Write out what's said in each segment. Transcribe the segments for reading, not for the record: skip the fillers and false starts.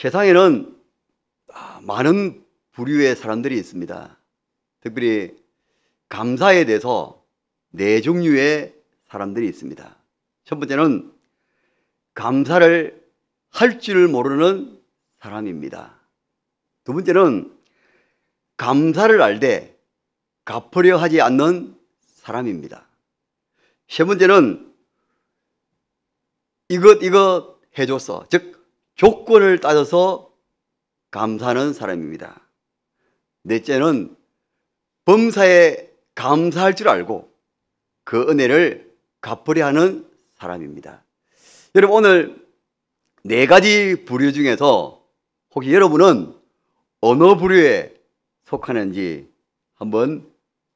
세상에는 많은 부류의 사람들이 있습니다. 특별히 감사에 대해서 네 종류의 사람들이 있습니다. 첫 번째는 감사를 할 줄 모르는 사람입니다. 두 번째는 감사를 알되 갚으려 하지 않는 사람입니다. 세 번째는 이것 해줬어, 즉 조건을 따져서 감사하는 사람입니다. 넷째는 범사에 감사할 줄 알고 그 은혜를 갚으려 하는 사람입니다. 여러분, 오늘 네 가지 부류 중에서 혹시 여러분은 어느 부류에 속하는지 한번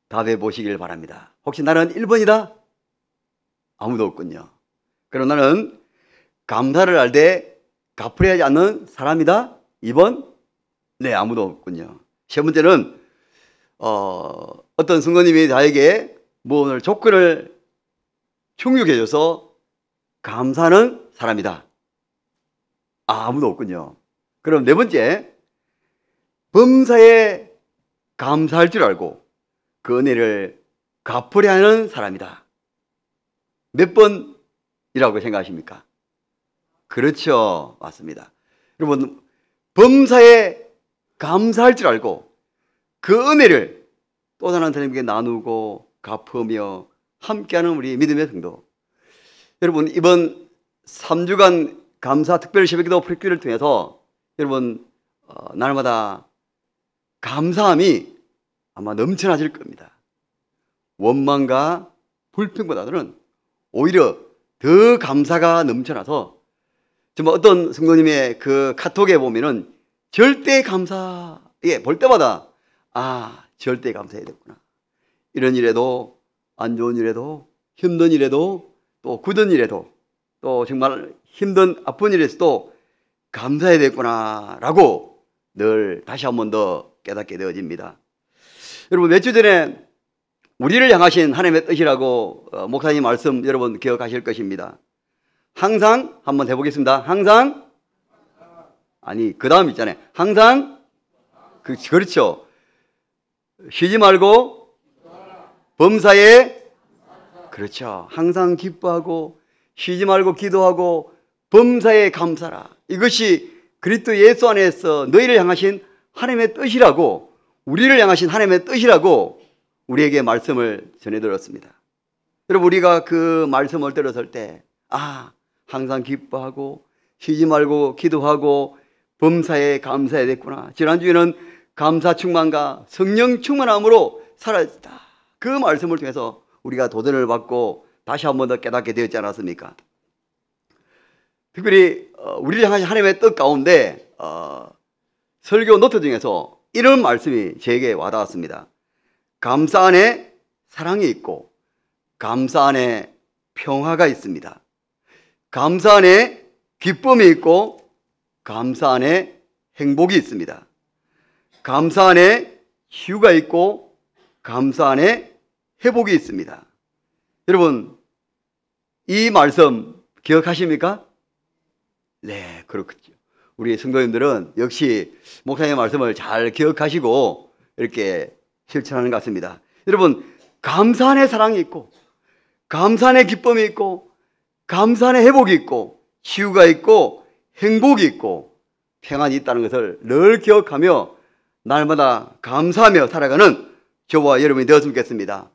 답해 보시길 바랍니다. 혹시 나는 1번이다? 아무도 없군요. 그럼 나는 감사를 알되 갚으려 하지 않는 사람이다? 2번? 네, 아무도 없군요. 세 번째는 어떤 성도님이 나에게 오늘 조건을 충족해 줘서 감사하는 사람이다. 아무도 없군요. 그럼 네 번째, 범사에 감사할 줄 알고 그 은혜를 갚으려 하는 사람이다. 몇 번이라고 생각하십니까? 그렇죠. 맞습니다. 여러분, 범사에 감사할 줄 알고 그 은혜를 또 다른 사람에게 나누고 갚으며 함께하는 우리 믿음의 성도. 여러분, 이번 3주간 감사 특별 새벽기도 프리큐를 통해서 여러분 날마다 감사함이 아마 넘쳐나질 겁니다. 원망과 불평보다는 오히려 더 감사가 넘쳐나서 정말 어떤 성도님의 그 카톡에 보면은 절대 감사에 볼 때마다 절대 감사해야 됐구나. 이런 일에도, 안 좋은 일에도, 힘든 일에도, 또 굳은 일에도, 또 정말 힘든 아픈 일에서도 감사해야 됐구나 라고 늘 다시 한 번 더 깨닫게 되어집니다. 여러분, 몇 주 전에 우리를 향하신 하나님의 뜻이라고 목사님 말씀 여러분 기억하실 것입니다. 항상 한번 해보겠습니다. 항상, 아니 그 다음 있잖아요. 항상, 그렇죠. 쉬지 말고 범사에, 그렇죠. 항상 기뻐하고 쉬지 말고 기도하고 범사에 감사라. 이것이 그리스도 예수 안에서 너희를 향하신 하나님의 뜻이라고, 우리를 향하신 하나님의 뜻이라고 우리에게 말씀을 전해 들었습니다. 여러분, 우리가 그 말씀을 들었을 때 항상 기뻐하고 쉬지 말고 기도하고 범사에 감사해야 됐구나. 지난주에는 감사 충만과 성령 충만함으로 살아있다. 그 말씀을 통해서 우리가 도전을 받고 다시 한 번 더 깨닫게 되었지 않았습니까? 특별히 우리를 향하신 하나님의 뜻 가운데 설교 노트 중에서 이런 말씀이 제게 와닿았습니다. 감사 안에 사랑이 있고 감사 안에 평화가 있습니다. 감사 안에 기쁨이 있고 감사 안에 행복이 있습니다. 감사 안에 치유가 있고 감사 안에 회복이 있습니다. 여러분, 이 말씀 기억하십니까? 네, 그렇겠죠. 우리 성도님들은 역시 목사님의 말씀을 잘 기억하시고 이렇게 실천하는 것 같습니다. 여러분, 감사 안에 사랑이 있고 감사 안에 기쁨이 있고 감사 안에 회복이 있고 치유가 있고 행복이 있고 평안이 있다는 것을 늘 기억하며 날마다 감사하며 살아가는 저와 여러분이 되었으면 좋겠습니다.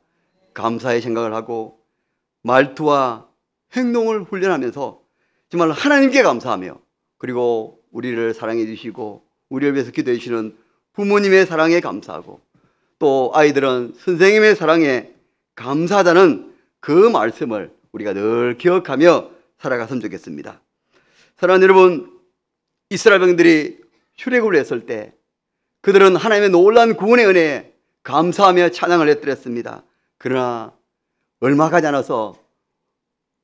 감사의 생각을 하고 말투와 행동을 훈련하면서 정말 하나님께 감사하며, 그리고 우리를 사랑해 주시고 우리를 위해서 기도해 주시는 부모님의 사랑에 감사하고, 또 아이들은 선생님의 사랑에 감사하다는 그 말씀을 우리가 늘 기억하며 살아갔으면 좋겠습니다. 사랑하는 여러분, 이스라엘 백성들이 출애굽을 했을 때 그들은 하나님의 놀라운 구원의 은혜에 감사하며 찬양을 했더랬습니다. 그러나 얼마 가지 않아서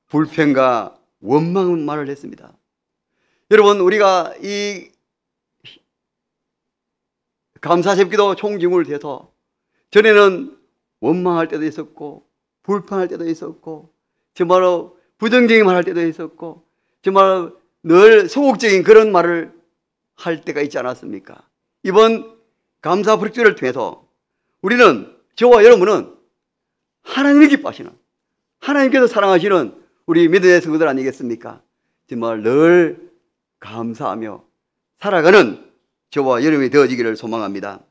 불평과 원망의 말을 했습니다. 여러분, 우리가 이 감사 새벽기도 총징을 대해서 전에는 원망할 때도 있었고 불평할 때도 있었고 정말로 부정적인 말 할 때도 있었고 정말 늘 소극적인 그런 말을 할 때가 있지 않았습니까? 이번 감사 프로젝트를 통해서 우리는, 저와 여러분은 하나님이 기뻐하시는, 하나님께서 사랑하시는 우리 믿음의 성도들 아니겠습니까? 정말 늘 감사하며 살아가는 저와 여러분이 되어지기를 소망합니다.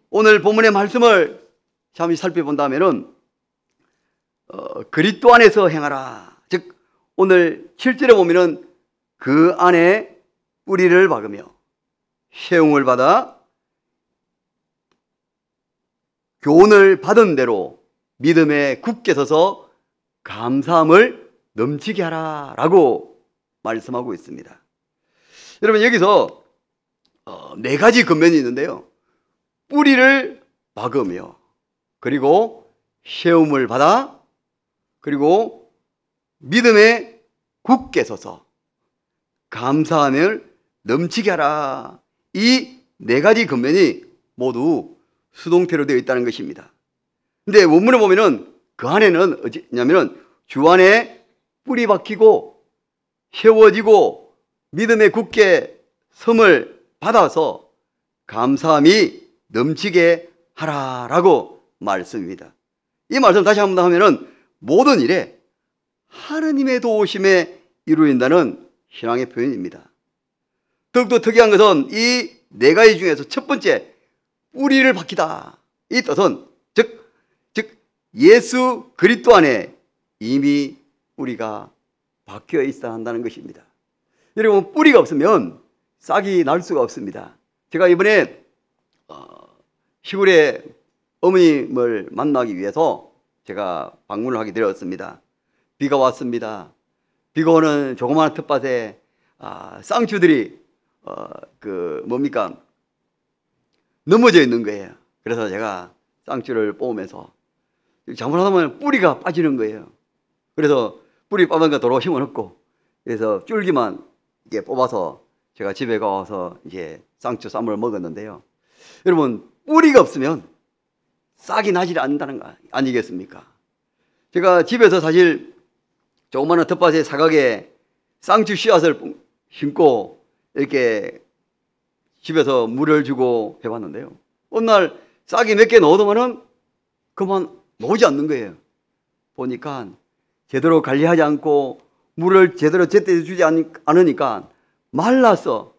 오늘 본문의 말씀을 잠시 살펴본다면은 그리스도 안에서 행하라. 즉 오늘 7절에 보면은 그 안에 뿌리를 박으며 세움을 받아 교훈을 받은 대로 믿음에 굳게 서서 감사함을 넘치게 하라 라고 말씀하고 있습니다. 여러분, 여기서 네 가지 근면이 있는데요. 뿌리를 박으며, 그리고 세움을 받아, 그리고 믿음에 굳게 서서 감사함을 넘치게 하라. 이 네 가지 근면이 모두 수동태로 되어 있다는 것입니다. 근데 원문에 보면은 그 안에는 어찌냐면은 주 안에 뿌리 박히고 세워지고 믿음에 굳게 섬을 받아서 감사함이 넘치게 하라라고 말씀입니다. 이 말씀 다시 한번 하면은 모든 일에 하나님의 도우심에 이루어진다는 신앙의 표현입니다. 더욱더 특이한 것은 이 네 가지 중에서 첫 번째 뿌리를 박히다, 이 뜻은 즉 예수 그리스도 안에 이미 뿌리가 박혀 있어야 한다는 것입니다. 여러분, 뿌리가 없으면 싹이 날 수가 없습니다. 제가 이번에 시골에 어머님을 만나기 위해서 제가 방문을 하게 되었습니다. 비가 왔습니다. 비가 오는 조그마한 텃밭에 쌍추들이 넘어져 있는 거예요. 그래서 제가 쌍추를 뽑으면서 잘못하면 뿌리가 빠지는 거예요. 그래서 뿌리 빠진 거 도로 심어놓고, 그래서 줄기만 이게 뽑아서 제가 집에 가서 이제 쌍추 쌈을 먹었는데요. 여러분, 뿌리가 없으면 싹이 나지 않는다는 거 아니겠습니까? 제가 집에서 사실 조그마한 텃밭에 사각에 쌍추 씨앗을 심고 이렇게 집에서 물을 주고 해봤는데요. 어느 날 싹이 몇 개 넣어두면은 그만 나오지 않는 거예요. 보니까 제대로 관리하지 않고 물을 제대로 제때 주지 않으니까 말라서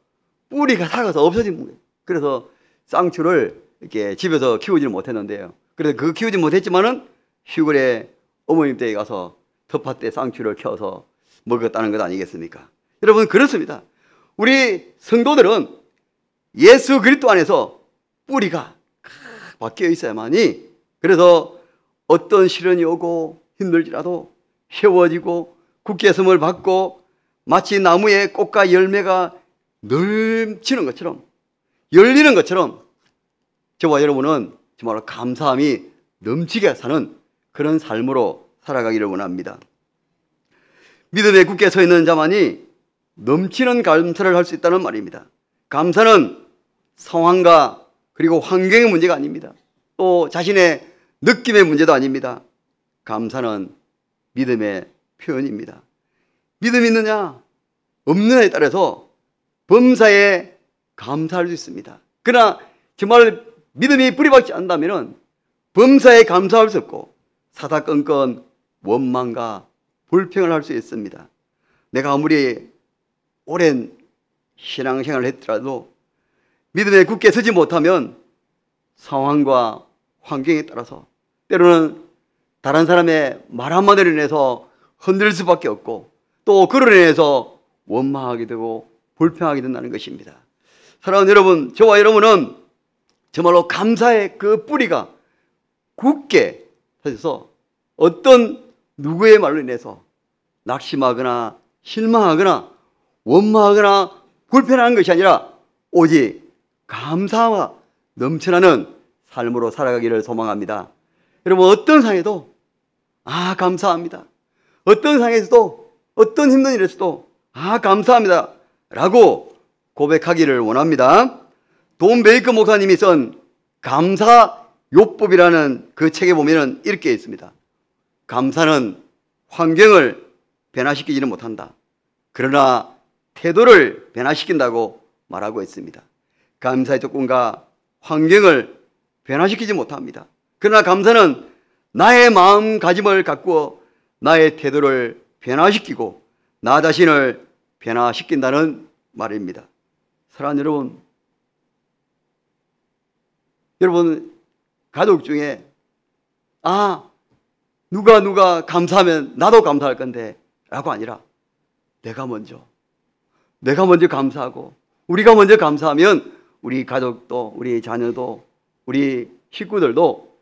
뿌리가 삭아서 없어진 거예요. 그래서 쌍추를 이렇게 집에서 키우지를 못했는데요. 그래서 그 키우지 못했지만은 시골에 어머님 댁에 가서 텃밭에 쌍추를 키워서 먹었다는 것 아니겠습니까? 여러분, 그렇습니다. 우리 성도들은 예수 그리스도 안에서 뿌리가 박혀 있어야만이, 그래서 어떤 시련이 오고 힘들지라도 세워지고 굳게 섬을 받고 마치 나무의 꽃과 열매가 넘치는 것처럼, 열리는 것처럼 저와 여러분은 정말로 감사함이 넘치게 사는 그런 삶으로 살아가기를 원합니다. 믿음에 굳게 서 있는 자만이 넘치는 감사를 할 수 있다는 말입니다. 감사는 상황과 그리고 환경의 문제가 아닙니다. 또 자신의 느낌의 문제도 아닙니다. 감사는 믿음의 표현입니다. 믿음이 있느냐 없느냐에 따라서 범사에 감사할 수 있습니다. 그러나 정말 믿음이 뿌리박지 않는다면 범사에 감사할 수 없고 사사건건 원망과 불평을 할 수 있습니다. 내가 아무리 오랜 신앙생활을 했더라도 믿음에 굳게 서지 못하면 상황과 환경에 따라서 때로는 다른 사람의 말 한마디로 인해서 흔들릴 수밖에 없고, 또 그로 인해서 원망하게 되고 불평하게 된다는 것입니다. 사랑하는 여러분, 저와 여러분은 정말로 감사의 그 뿌리가 굳게 서서 어떤 누구의 말로 인해서 낙심하거나 실망하거나 원망하거나 불편한 것이 아니라 오직 감사와 넘쳐나는 삶으로 살아가기를 소망합니다. 여러분, 어떤 상황에도 감사합니다, 어떤 상황에서도 어떤 힘든 일에서도 감사합니다 라고 고백하기를 원합니다. 돈 베이커 목사님이 쓴 감사요법이라는 그 책에 보면 이렇게 있습니다. 감사는 환경을 변화시키지는 못한다. 그러나 태도를 변화시킨다고 말하고 있습니다. 감사의 조건과 환경을 변화시키지 못합니다. 그러나 감사는 나의 마음가짐을 가꾸어 나의 태도를 변화시키고 나 자신을 변화시킨다는 말입니다. 사랑하는 여러분 가족 중에 누가 감사하면 나도 감사할 건데 라고 아니라 내가 먼저 감사하고 우리가 먼저 감사하면 우리 가족도 우리 자녀도 우리 식구들도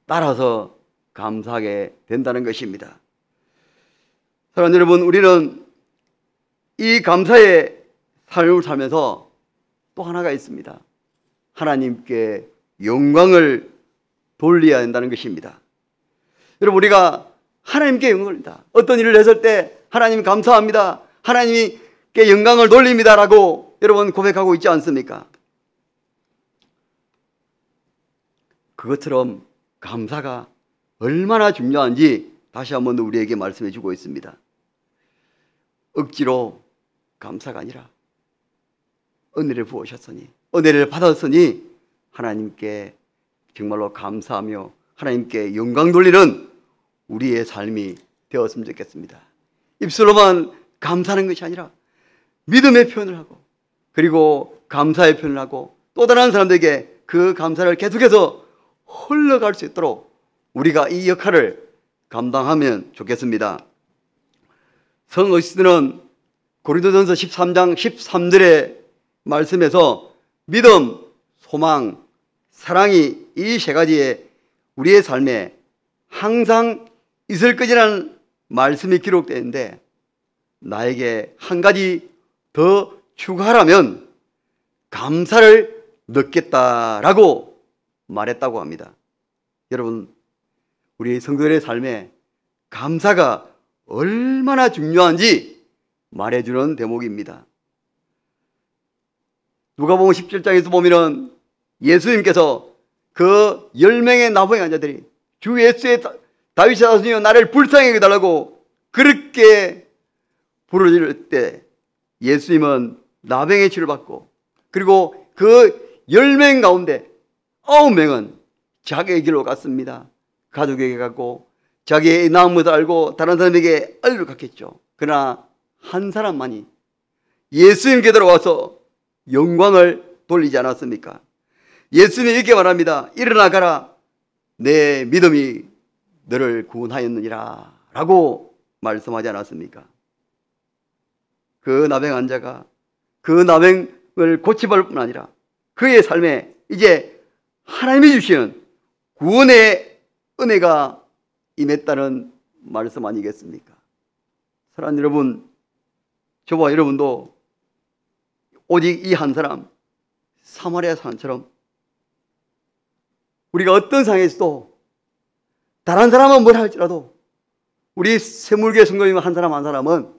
따라서 감사하게 된다는 것입니다. 사랑하는 여러분, 우리는 이 감사의 삶을 살면서 또 하나가 있습니다. 하나님께 영광을 돌려야 한다는 것입니다. 여러분, 우리가 하나님께 영광을 돌린다. 어떤 일을 했을 때 하나님 감사합니다, 하나님께 영광을 돌립니다 라고 여러분 고백하고 있지 않습니까? 그것처럼 감사가 얼마나 중요한지 다시 한번 우리에게 말씀해 주고 있습니다. 억지로 감사가 아니라 은혜를 부으셨으니, 은혜를 받았으니 하나님께 정말로 감사하며 하나님께 영광 돌리는 우리의 삶이 되었으면 좋겠습니다. 입술로만 감사하는 것이 아니라 믿음의 표현을 하고, 그리고 감사의 표현을 하고, 또 다른 사람들에게 그 감사를 계속해서 흘러갈 수 있도록 우리가 이 역할을 감당하면 좋겠습니다. 성 어시스트는 고린도전서 13장 13절의 말씀에서 믿음, 소망, 사랑이 이 세 가지에 우리의 삶에 항상 있을 것이라는 말씀이 기록되어 있는데, 나에게 한 가지 더 추가하라면 감사를 넣겠다라고 말했다고 합니다. 여러분, 우리 성도들의 삶에 감사가 얼마나 중요한지 말해주는 대목입니다. 누가복음 17장에서 보면은 예수님께서 그 10명의 나병 환자들이 주 예수의 다윗의 자손이여 나를 불쌍히 여겨달라고 그렇게 부르짖을 때 예수님은 나병의 치료를 받고, 그리고 그 10명 가운데 9명은 자기의 길로 갔습니다. 가족에게 갔고 자기의 나은 것을 알고 다른 사람에게 알리러 갔겠죠. 그러나 한 사람만이 예수님께 들어와서 영광을 돌리지 않았습니까? 예수님이 이렇게 말합니다. 일어나 가라, 내 믿음이 너를 구원하였느니라 라고 말씀하지 않았습니까? 그 나병 환자가 그 나병을 고쳐볼 뿐 아니라 그의 삶에 이제 하나님이 주시는 구원의 은혜가 임했다는 말씀 아니겠습니까? 사랑하는 여러분, 저와 여러분도 오직 이 한 사람 사마리아 사람처럼 우리가 어떤 상황에서도 다른 사람은 뭘 할지라도 우리 새물교회 성도님 한 사람 한 사람은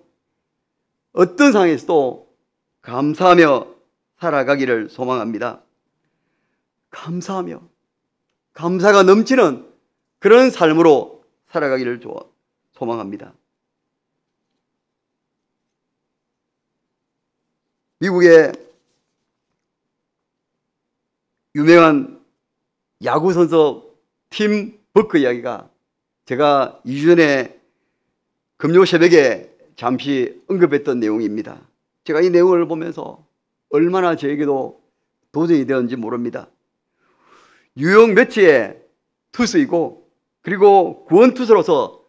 어떤 상황에서도 감사하며 살아가기를 소망합니다. 감사하며 감사가 넘치는 그런 삶으로 살아가기를 소망합니다. 미국의 유명한 야구 선수 팀 버크 이야기가 제가 2주 전에 금요 새벽에 잠시 언급했던 내용입니다. 제가 이 내용을 보면서 얼마나 저에게도 도전이 되었는지 모릅니다. 뉴욕 매치의 투수이고 그리고 구원투수로서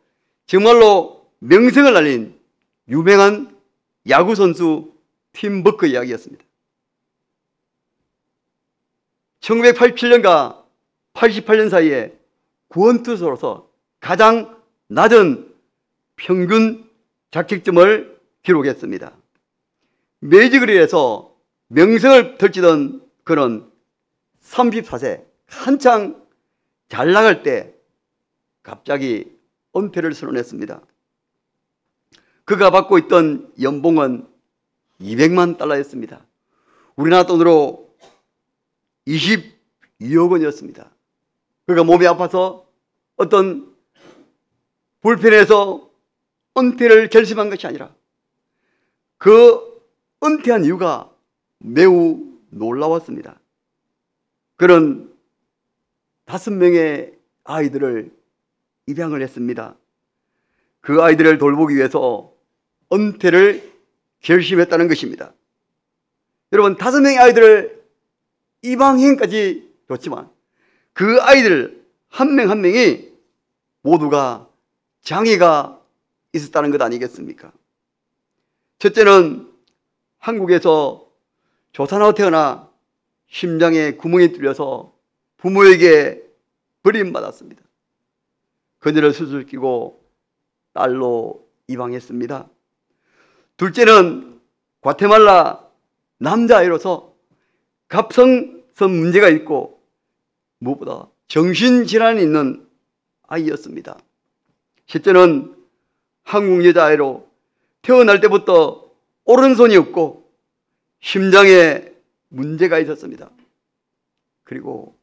정말로 명성을 날린 유명한 야구 선수 팀 버크 이야기였습니다. 1987년과 88년 사이에 구원투수로서 가장 낮은 평균 자책점을 기록했습니다. 메이저리그에서 명성을 펼치던 그는 34세 한창 잘 나갈 때 갑자기 은퇴를 선언했습니다. 그가 받고 있던 연봉은 $200만 달러였습니다. 우리나라 돈으로 22억 원이었습니다. 그가 몸이 아파서 어떤 불펜에서 은퇴를 결심한 것이 아니라 그 은퇴한 이유가 매우 놀라웠습니다. 그는 5명의 아이들을 입양을 했습니다. 그 아이들을 돌보기 위해서 은퇴를 결심했다는 것입니다. 여러분, 5명의 아이들을 입양행까지 줬지만 그 아이들 한 명 한 명이 모두가 장애가 있었다는 것 아니겠습니까? 첫째는 한국에서 조산하고 태어나 심장에 구멍이 뚫려서 부모에게 버림받았습니다. 그녀를 수술시키고 딸로 입양했습니다. 둘째는 과테말라 남자아이로서 갑성선 문제가 있고 무엇보다 정신질환이 있는 아이였습니다. 셋째는 한국 여자아이로 태어날 때부터 오른손이 없고 심장에 문제가 있었습니다. 그리고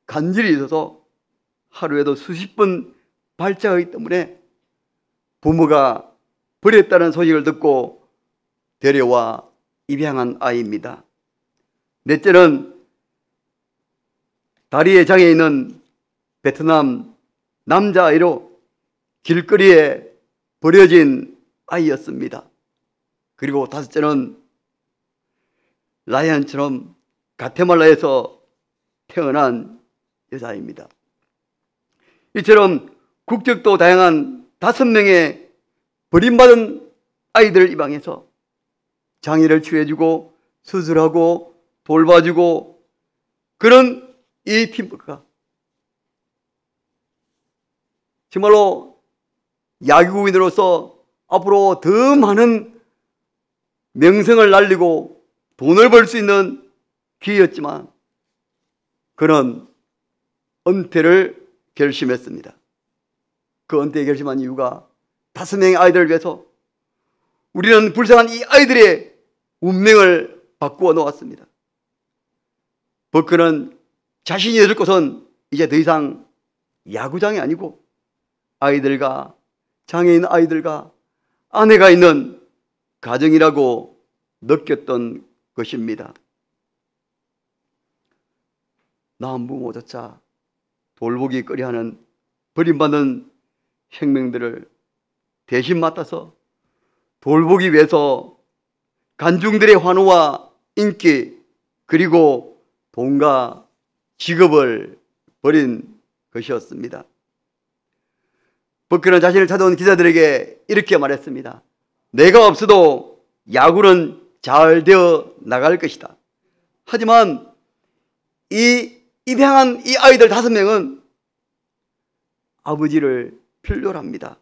간질이 있어서 하루에도 수십 번 발작하기 때문에 부모가 버렸다는 소식을 듣고 데려와 입양한 아이입니다. 넷째는 다리에 장애 있는 베트남 남자아이로 길거리에 버려진 아이였습니다. 그리고 다섯째는 라이언처럼 가테말라에서 태어난 여자입니다. 이처럼 국적도 다양한 5명의 버림받은 아이들을 입양해서 장애를 치료해주고 수술하고 돌봐주고 그런 이 팀워크가 정말로 야구인으로서 앞으로 더 많은 명성을 날리고 돈을 벌 수 있는 기회였지만 그는 은퇴를 결심했습니다. 그 은퇴에 결심한 이유가 5명의 아이들을 위해서 우리는 불쌍한 이 아이들의 운명을 바꾸어 놓았습니다. 버크는 자신이 얻을 것은 이제 더 이상 야구장이 아니고 아이들과 장애인 아이들과 아내가 있는 가정이라고 느꼈던 것입니다. 남부모조차 돌보기 꺼려하는 버림받는 생명들을 대신 맡아서 돌보기 위해서 간중들의 환호와 인기 그리고 돈과 직업을 버린 것이었습니다. 버크는 자신을 찾아온 기자들에게 이렇게 말했습니다. 내가 없어도 야구는 잘 되어 나갈 것이다. 하지만 이 입양한 이 아이들 5명은 아버지를 필요로 합니다.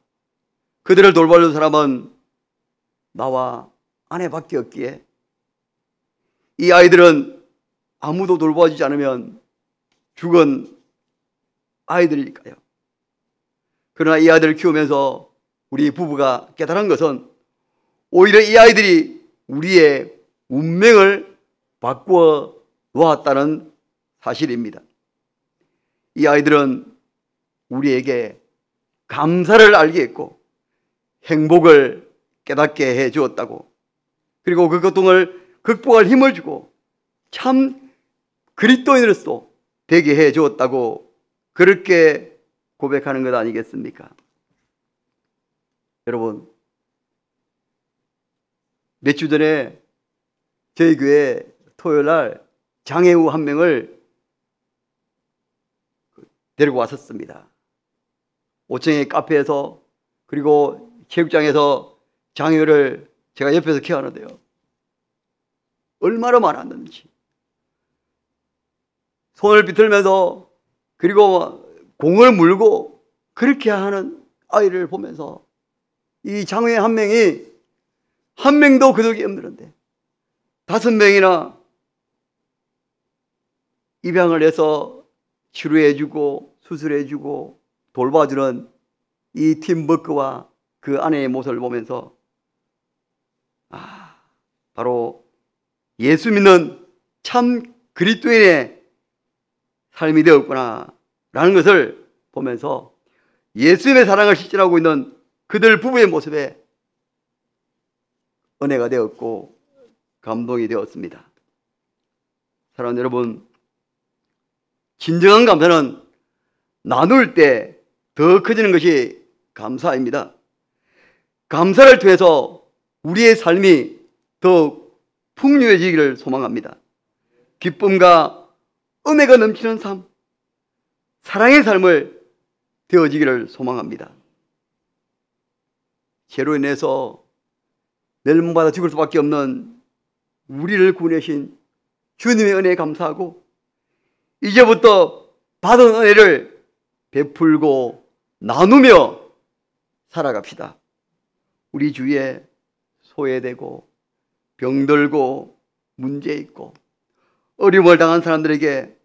그들을 돌봐줄 사람은 나와 아내밖에 없기에 이 아이들은 아무도 돌봐주지 않으면 죽은 아이들일까요? 그러나 이 아이들을 키우면서 우리 부부가 깨달은 것은 오히려 이 아이들이 우리의 운명을 바꾸어 놓았다는 사실입니다. 이 아이들은 우리에게 감사를 알게 했고 행복을 깨닫게 해 주었다고, 그리고 그 고통을 극복할 힘을 주고 참 그리스도인으로서 되게 해 주었다고 그렇게 고백하는 것 아니겠습니까? 여러분, 몇 주 전에 저희 교회 토요일 날 장애우 한 명을 데리고 왔었습니다. 5층의 카페에서 그리고 체육장에서 장애우를 제가 옆에서 케어하는데요. 얼마나 많았는지. 손을 비틀면서 그리고 공을 물고 그렇게 하는 아이를 보면서 이 장애 한 명이 한 명도 거두기 힘들었는데 5명이나 입양을 해서 치료해주고 수술해주고 돌봐주는 이 팀워크와 그 아내의 모습을 보면서 바로 예수 믿는 참 그리스도인의 삶이 되었구나 라는 것을 보면서 예수님의 사랑을 실천하고 있는 그들 부부의 모습에 은혜가 되었고 감동이 되었습니다. 사랑하는 여러분, 진정한 감사는 나눌 때 더 커지는 것이 감사입니다. 감사를 통해서 우리의 삶이 더욱 풍요해지기를 소망합니다. 기쁨과 은혜가 넘치는 삶, 사랑의 삶을 되어지기를 소망합니다. 죄로 인해서 멸망받아 죽을 수밖에 없는 우리를 구원하신 주님의 은혜에 감사하고, 이제부터 받은 은혜를 베풀고 나누며 살아갑시다. 우리 주위에 소외되고 병들고 문제 있고 어려움을 당한 사람들에게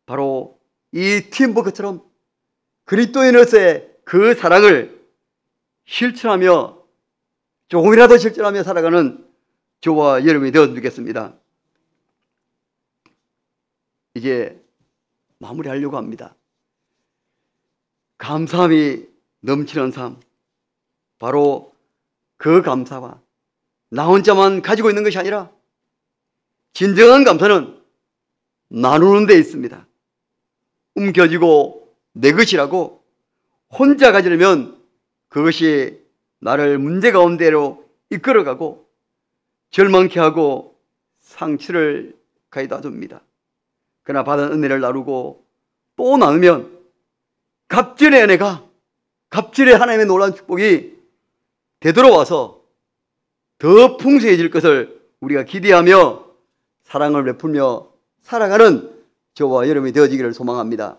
바로 이 팀워크처럼 그리스도인으로서의 그 사랑을 실천하며, 조금이라도 실천하며 살아가는 저와 여러분이 되었으면 좋겠습니다. 이제 마무리하려고 합니다. 감사함이 넘치는 삶, 바로 그 감사와 나 혼자만 가지고 있는 것이 아니라 진정한 감사는 나누는 데 있습니다. 움켜쥐고 내 것이라고 혼자 가지려면 그것이 나를 문제 가운데로 이끌어가고 절망케 하고 상처를 가져다 줍니다. 그러나 받은 은혜를 나누고 또 나누면 갑절의 은혜가, 갑절의 하나님의 놀라운 축복이 되돌아와서 더 풍성해질 것을 우리가 기대하며 사랑을 베풀며 살아가는 저와 여러분이 되어지기를 소망합니다.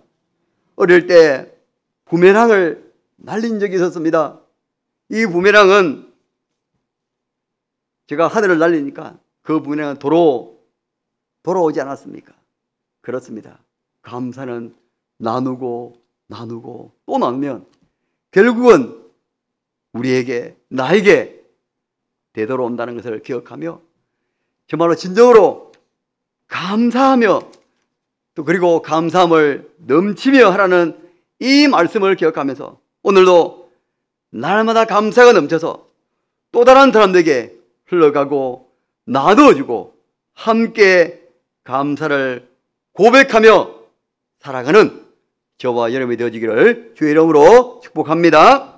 어릴 때 부메랑을 날린 적이 있었습니다. 이 부메랑은 제가 하늘을 날리니까 그 부메랑은 돌아오지 않았습니까? 그렇습니다. 감사는 나누고 또 나누면 결국은 우리에게, 나에게 되돌아온다는 것을 기억하며 정말로 진정으로 감사하며 또 그리고 감사함을 넘치며 하라는 이 말씀을 기억하면서 오늘도 날마다 감사가 넘쳐서 또 다른 사람들에게 흘러가고 나누어주고 함께 감사를 고백하며 살아가는 저와 여러분이 되어지기를 주의 이름으로 축복합니다.